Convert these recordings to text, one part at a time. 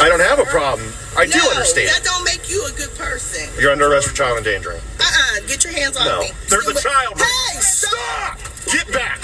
I don't have a problem. I do understand. That don't make you a good person. You're under arrest for child endangering. Get your hands off me. There's a child. Hey, stop! Get back!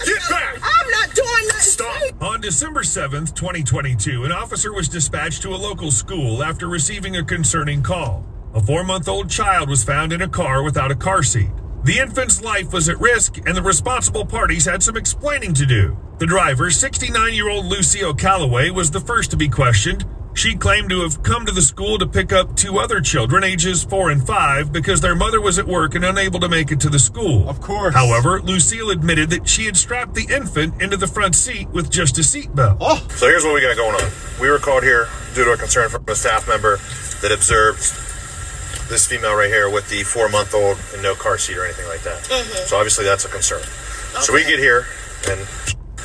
Get back! I'm not doing that. Stop! On December 7th, 2022, an officer was dispatched to a local school after receiving a concerning call. A 4-month-old child was found in a car without a car seat. The infant's life was at risk, and the responsible parties had some explaining to do. The driver, 69-year-old Lucille Calloway, was the first to be questioned. She claimed to have come to the school to pick up 2 other children, ages 4 and 5, because their mother was at work and unable to make it to the school. Of course. However, Lucille admitted that she had strapped the infant into the front seat with just a seatbelt. Oh. So here's what we got going on. We were called here due to a concern from a staff member that observed this female right here with the 4-month-old and no car seat or anything like that. So obviously that's a concern. Okay. So we get here, and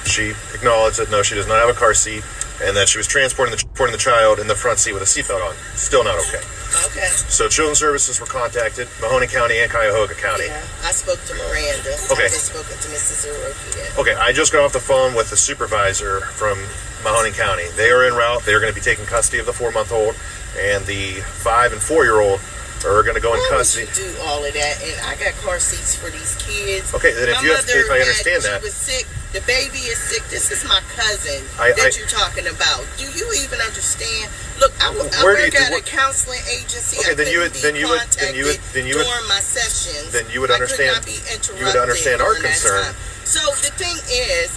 she acknowledged that no, she does not have a car seat, and that she was transporting the child in the front seat with a seatbelt on. Still not okay. Okay. So Children's Services were contacted, Mahoney County and Cuyahoga County. Yeah, I spoke to Miranda. Okay. I haven't spoken to Mrs. Oroki yet. Okay, I just got off the phone with the supervisor from Mahoney County. They are en route. They are going to be taking custody of the 4-month-old, and the 5 and 4-year-old are going to go in custody. Why would you do all of that? And I got car seats for these kids. Okay, then if I understand that. She was sick. The baby is sick. This is my cousin you're talking about. Do you even understand? Look, I work at a counseling agency. Okay, then you would during my sessions. Then you would understand. I could not be interrupted. You would understand our during that concern. time. So the thing is,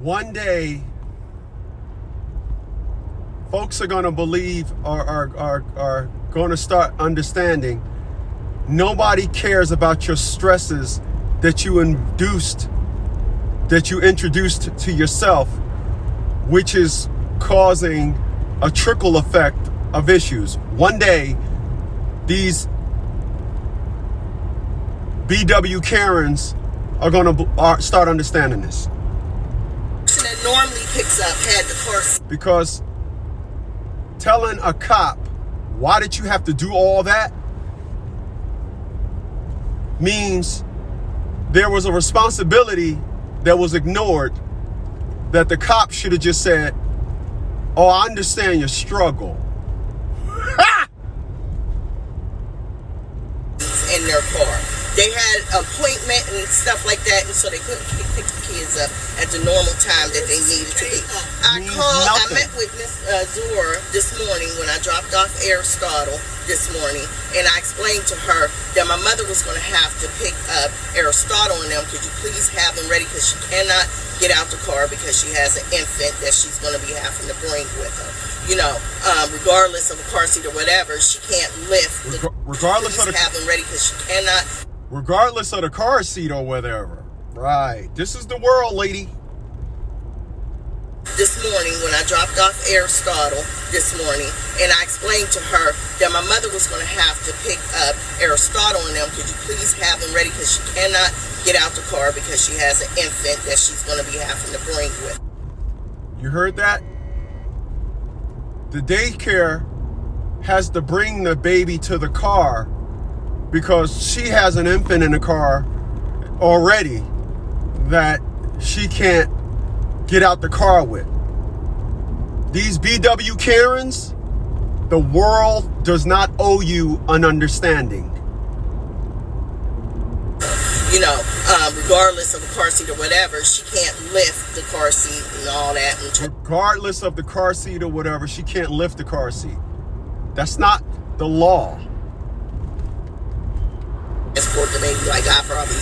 one day, folks are going to believe or are going to start understanding nobody cares about your stresses that you introduced to yourself, which is causing a trickle effect of issues. One day, these BW Karens are going to start understanding this. That normally picks up had the course. Because telling a cop, why did you have to do all that, means there was a responsibility that was ignored, that the cop should have just said, oh, I understand your struggle. In their car. They had appointment and stuff like that, and so they couldn't pick the kids up at the normal time that they needed to be. I met with Miss Zora this morning when I dropped off Aristotle this morning, and I explained to her that my mother was going to have to pick up Aristotle and them. Could you please have them ready, because she cannot get out the car because she has an infant that she's going to be having to bring with her. You know, regardless of a car seat or whatever, she can't lift. Regardless of the have them ready because she cannot. Regardless of the car seat or whatever. Right. This is the world, lady. This morning when I dropped off Aristotle this morning, and I explained to her that my mother was going to have to pick up Aristotle and them. Could you please have them ready, because she cannot get out the car because she has an infant that she's going to be having to bring with. You heard that? The daycare has to bring the baby to the car because she has an infant in the car already that she can't get out the car with. These BW Karens, the world does not owe you an understanding. You know, regardless of the car seat or whatever, she can't lift the car seat and all that. Regardless of the car seat or whatever, she can't lift the car seat. That's not the law. Transport the baby like I probably,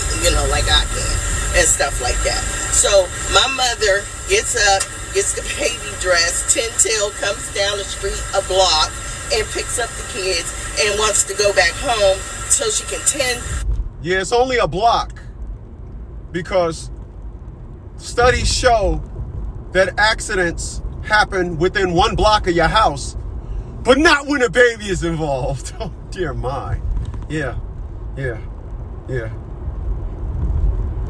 like I can, and stuff like that. So my mother gets up, gets the baby dressed, 10-tail, comes down the street a block and picks up the kids and wants to go back home so she can tend. Yeah, it's only a block because studies show that accidents happen within 1 block of your house, but not when a baby is involved. Oh, dear my. Yeah.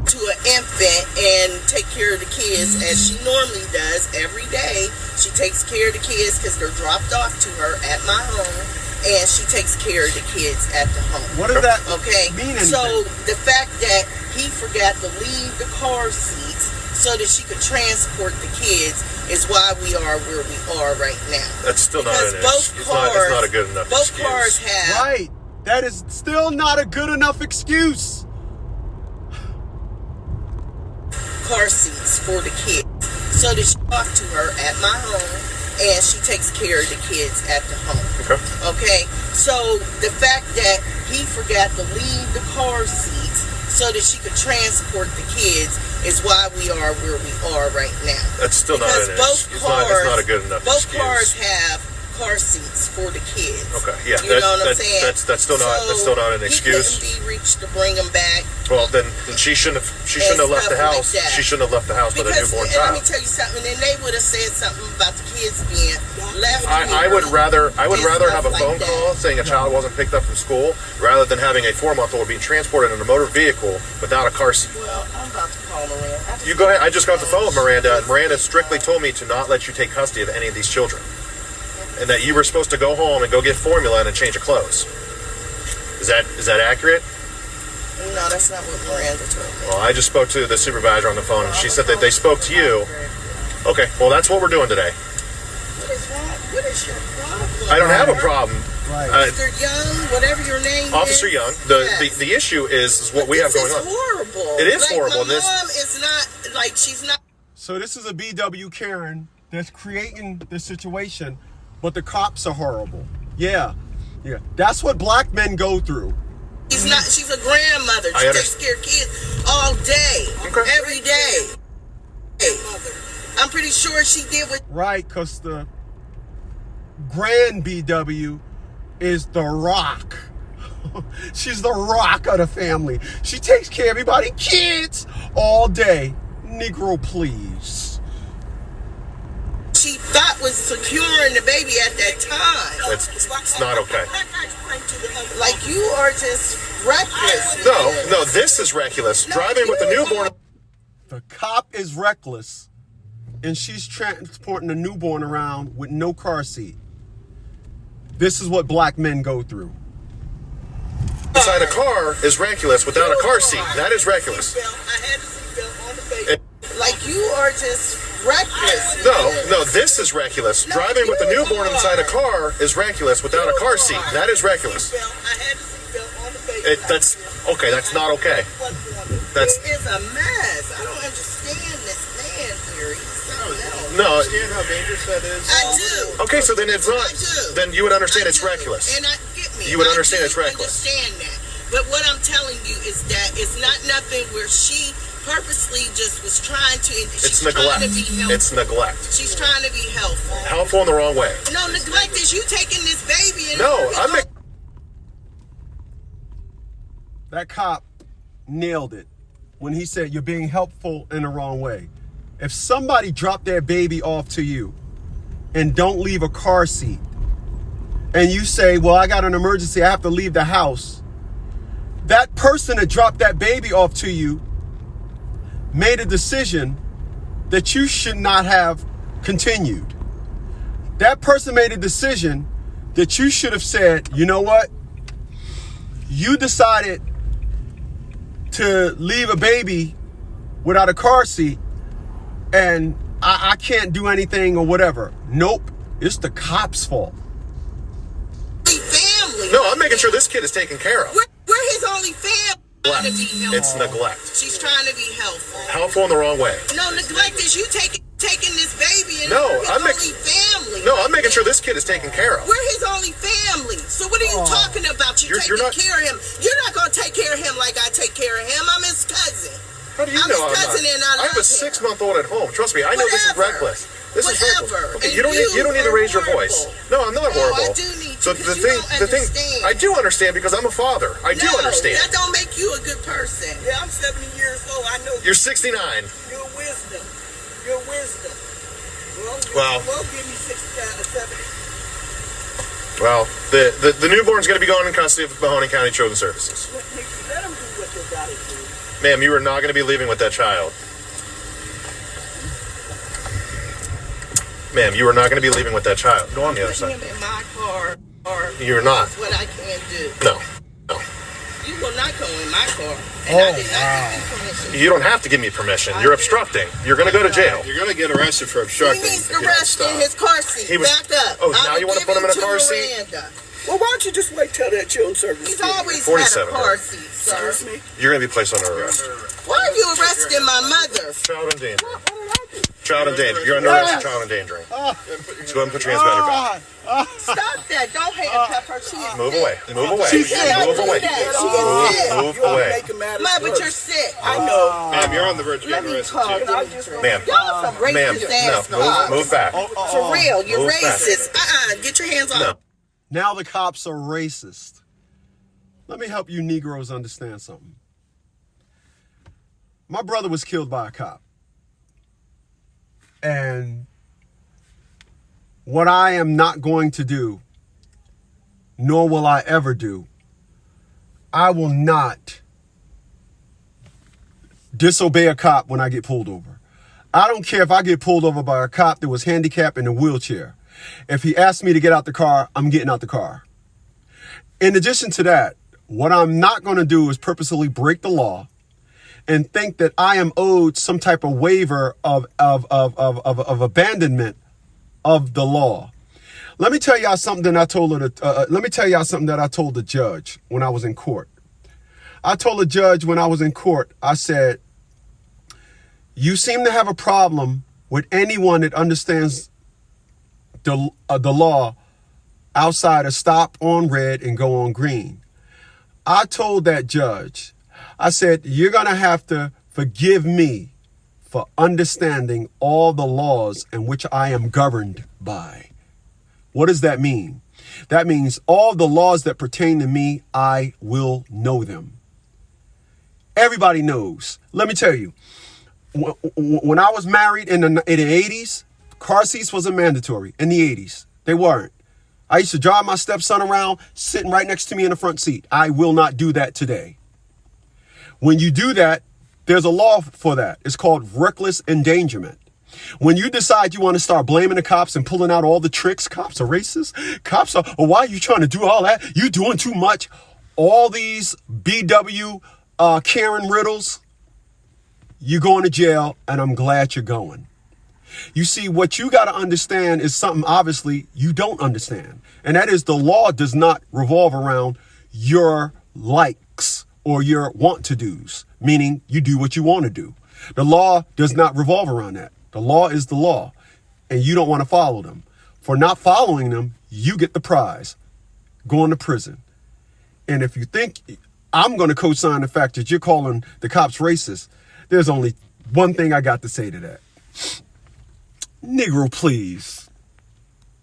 To an infant and take care of the kids as she normally does every day. She takes care of the kids because they're dropped off to her at my home, and she takes care of the kids at the home. What does that So mean? Anything? the fact that he forgot to leave the car seats so that she could transport the kids is why we are where we are right now. That's still because not an both excuse. cars, It's not a good enough both excuse. cars have Right. That is still not a good enough excuse. car seats for the kids, so that she talks to her at my home and she takes care of the kids at the home. Okay, so the fact that he forgot to leave the car seats so that she could transport the kids is why we are where we are right now. That's still not an excuse. It's not a good enough both excuse. cars have car seats for the kids. Okay, yeah, you know what I'm saying. That's still not an excuse. He couldn't be reached to bring them back. Well, then she shouldn't have left the house. Like she shouldn't have left the house with a newborn and child. let me tell you something. And they would have said something about the kids being left. I would rather have a phone call saying a child wasn't picked up from school rather than having a 4-month-old being transported in a motor vehicle without a car seat. Well, I'm about to call Miranda. You go ahead. I just got the phone with Miranda, and Miranda strictly told me to not let you take custody of any of these children, and that you were supposed to go home and go get formula and a change of clothes. Is that accurate? No, that's not what Miranda told me. Well, I just spoke to the supervisor on the phone, and she said that they spoke to you. Okay, well, that's what we're doing today. What is wrong? What is your problem? I don't have a problem. Right. Mr. Young, whatever your name Officer is. Young. Yes. The issue is what we have going on. This is horrible. It is like, horrible. My mom is not, like, she's not. So this is a BW Karen that's creating the situation, but the cops are horrible. Yeah. That's what black men go through. She's not. She's a grandmother. She takes care of kids all day, every day. I'm pretty sure she did what. Right, because the grand BW is the rock. She's the rock of the family. She takes care of everybody, kids, all day. Negro, please. She thought was securing the baby at that time. It's not okay. Like, you are just reckless. No, this is reckless. Driving with a newborn. The cop is reckless, and she's transporting a newborn around with no car seat. This is what black men go through. Inside a car is reckless without a car seat. That is reckless. I had the seatbelt on the baby. Like, you are just reckless. No, this is reckless. Driving with a newborn inside a car is reckless without a car seat. That is reckless. I had the seatbelt on the baby. That's okay. That's not okay. That's It is a mess. I don't understand this man here. He's something else. no. Understand how dangerous that is? I do. Okay, so then it's not. I do. Then you would understand I it's do. reckless. And get me. You would I understand do it's reckless. Understand that. But what I'm telling you is that it's not nothing where she purposely just was trying to. It's She's neglect. Trying to be helpful. It's neglect. She's trying to be helpful. Helpful in the wrong way. No, neglect is you taking this baby and. No, I'm. That cop nailed it when he said you're being helpful in the wrong way. If somebody dropped their baby off to you and don't leave a car seat, and you say, well, I got an emergency, I have to leave the house, that person that dropped that baby off to you made a decision that you should not have continued. That person made a decision that you should have said, you know what? You decided to leave a baby without a car seat, and I can't do anything or whatever. Nope, it's the cop's fault. Family. No, I'm making sure this kid is taken care of. We're his only family. It's neglect. She's trying to be helpful. Helpful in the wrong way. No, neglect is you taking this baby and No, his I'm only family. No, I'm making sure this kid is taken care of. We're his only family. So what are you talking about? You're taking care of him. You're not going to take care of him like I take care of him. I'm his cousin. How do you I'm know his I'm cousin not? and I have a love him. 6-month-old at home. Trust me, I know this is Whatever. reckless. This is Whatever. reckless. Okay, And you don't need to raise your horrible. voice. No, I'm not No, horrible. I do need to, So 'cause the you thing, don't understand. I do understand because I'm a father. I do understand. That don't make you a good person. Yeah, I'm 70 years old. I know. You're 69. Your wisdom. Your wisdom. Well, give me 70. well, the newborn's going to be going in custody of Mahoning County Children's Services. Let them do what they gotta do. Ma'am, you are not going to be leaving with that child. Ma'am, you are not going to be leaving with that child. Go on the other Put side. him in my car, or You're not. that's what I can do. No. You You will not go in my car. And I did not give you permission. You don't have to give me permission. You're obstructing. You're going to go to jail. You're going to get arrested for obstructing. He needs if to you don't rest in stop. his car seat. He was- Back up. Oh, now you wanna put him in a car seat? Miranda. Well, why don't you just wait till that children's service? He's always 47, had a car seat, sir. Excuse me? You're going to be placed under arrest. Why are you arresting my mother? Child endangering. Child endangering. You're under arrest for child endangering. So go ahead and put your hands behind your back. Stop that. Don't handcuff her. She is Move sick. away. Move away. She cannot Move do away. that. She is sick. Move You ought to away. make a matter Ma, but worse. you're sick. I know. Ma'am, you're on the verge of Let getting me arrested call. too. Can I just go? Ma'am. Y'all some Ma'am. racist ass No. cops. Move back. For real, you're Move back. racist. Get your hands off. No. Now the cops are racist. Let me help you Negroes understand something. My brother was killed by a cop. And what I am not going to do, nor will I ever do, I will not disobey a cop when I get pulled over. I don't care if I get pulled over by a cop that was handicapped in a wheelchair. If he asks me to get out the car, I'm getting out the car. In addition to that, what I'm not going to do is purposely break the law and think that I am owed some type of waiver of abandonment of the law. Let me tell y'all something that I told the judge when I was in court. I told the judge when I was in court, I said, you seem to have a problem with anyone that understands the law outside of stop on red and go on green. I told that judge, I said, you're going to have to forgive me for understanding all the laws in which I am governed by. What does that mean? That means all the laws that pertain to me, I will know them. Everybody knows. Let me tell you, when I was married in the 80s, car seats wasn't mandatory. In the 80s, they weren't. I used to drive my stepson around sitting right next to me in the front seat. I will not do that today. When you do that, there's a law for that. It's called reckless endangerment. When you decide you want to start blaming the cops and pulling out all the tricks, cops are racist. Cops are, oh, why are you trying to do all that? You doing too much. All these BW Karen riddles, you're going to jail, and I'm glad you're going. You see, what you got to understand is something obviously you don't understand. And that is the law does not revolve around your likes or your want-to-dos, meaning you do what you want to do. The law does not revolve around that. The law is the law, and you don't want to follow them. For not following them, you get the prize, going to prison. And if you think I'm going to co-sign the fact that you're calling the cops racist, there's only one thing I got to say to that. Negro, please.